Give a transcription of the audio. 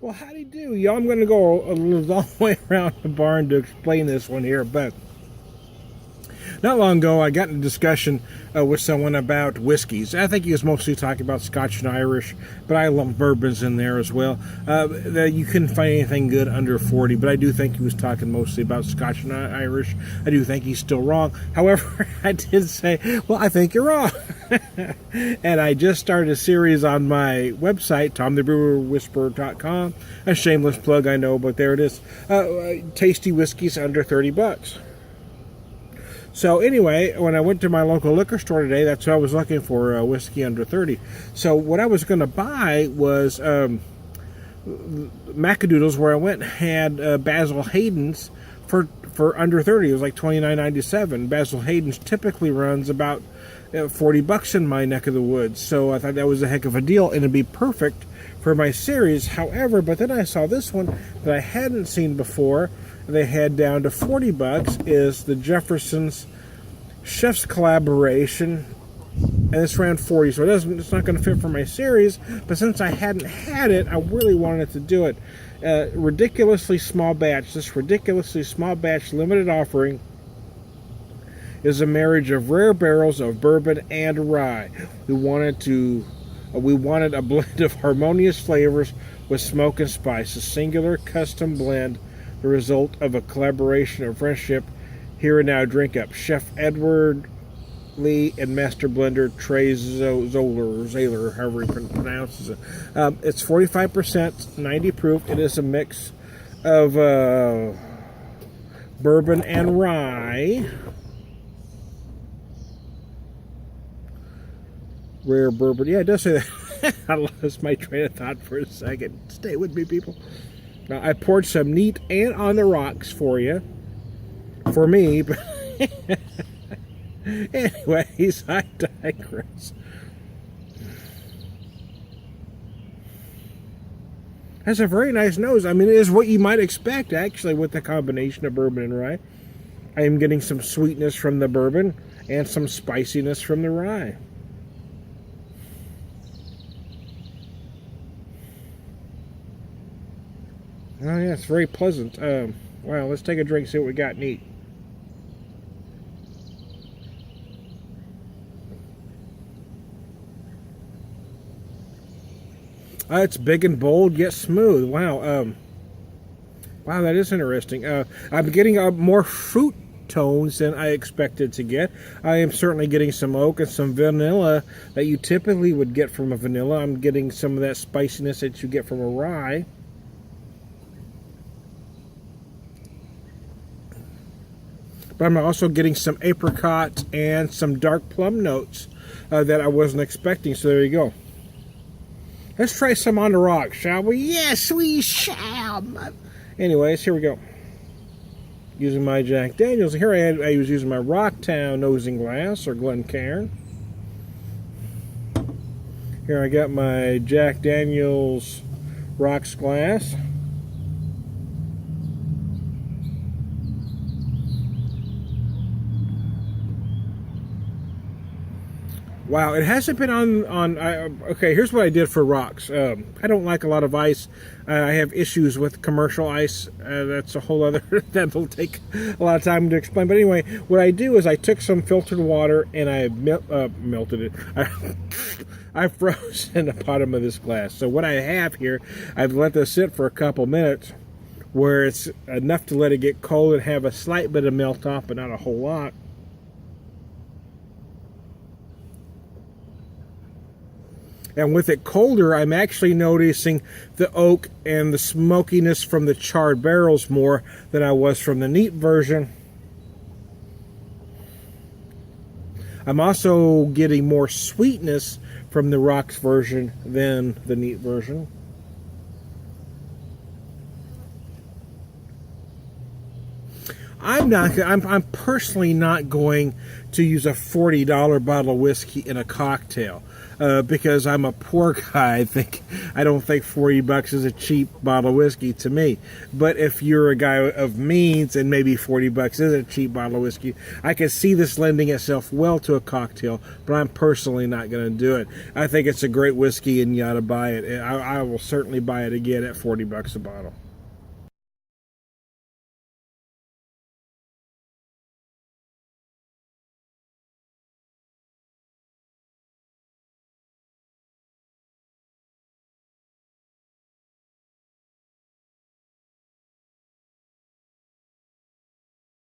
Well, howdy do, y'all. I'm going to go a long way around the barn to explain this one here, but not long ago I got in a discussion with someone about whiskeys. I think he was mostly talking about Scotch and Irish, but I lump bourbons in there as well. You couldn't find anything good under 40, but I do think he was talking mostly about Scotch and Irish. I do think he's still wrong. However, I did say, well, I think you're wrong. And I just started a series on my website, TomTheBrewerWhisperer.com. A shameless plug, I know, but there it is. Tasty whiskeys under $30. So anyway, when I went to my local liquor store today, that's what I was looking for, whiskey under 30. So what I was going to buy was Macadoodles, where I went and had Basil Hayden's for under 30. It was like $29.97. Basil Hayden's typically runs about $40 in my neck of the woods. So I thought that was a heck of a deal, and it'd be perfect for my series. However, but then I saw this one that I hadn't seen before. They had down to $40 is the Jefferson's Chef's Collaboration, and it's around 40, so it's not going to fit for my series. But since I hadn't had it, I really wanted to do it. Ridiculously small batch. This ridiculously small batch limited offering is a marriage of rare barrels of bourbon and rye. We wanted a blend of harmonious flavors with smoke and spice, a singular custom blend, the result of a collaboration of friendship. Here and now, drink up. Chef Edward Lee and master blender Trey Zoller, however he pronounces it. It's 45%, 90 proof. It is a mix of bourbon and rye. Rare bourbon. Yeah, it does say that. I lost my train of thought for a second. Stay with me, people. Now, I poured some neat and on the rocks for you. For me. But anyways, I digress. Has a very nice nose. I mean, it is what you might expect, actually, with the combination of bourbon and rye. I am getting some sweetness from the bourbon and some spiciness from the rye. Oh, yeah, it's very pleasant. Well, let's take a drink, see what we got neat. It's big and bold, yet smooth. Wow. Wow, that is interesting. I'm getting more fruit tones than I expected to get. I am certainly getting some oak and some vanilla that you typically would get from a vanilla. I'm getting some of that spiciness that you get from a rye. But I'm also getting some apricot and some dark plum notes that I wasn't expecting. So there you go. Let's try some on the rocks, shall we? Yes, we shall. Anyways, here we go. Using my Jack Daniels. Here I was using my Rocktown nosing glass, or Glencairn. Here I got my Jack Daniels rocks glass. Wow, it hasn't been okay, here's what I did for rocks. I don't like a lot of ice. I have issues with commercial ice. That's a whole other, that'll take a lot of time to explain. But anyway, what I do is I took some filtered water and I melted it. I froze in the bottom of this glass. So what I have here, I've let this sit for a couple minutes where it's enough to let it get cold and have a slight bit of melt off, but not a whole lot. And with it colder, I'm actually noticing the oak and the smokiness from the charred barrels more than I was from the neat version. I'm also getting more sweetness from the rocks version than the neat version. I'm personally not going to use a $40 bottle of whiskey in a cocktail because I'm a poor guy. I don't think $40 is a cheap bottle of whiskey to me. But if you're a guy of means and maybe $40 is a cheap bottle of whiskey, I can see this lending itself well to a cocktail. But I'm personally not going to do it. I think it's a great whiskey and you ought to buy it. I will certainly buy it again at $40 a bottle.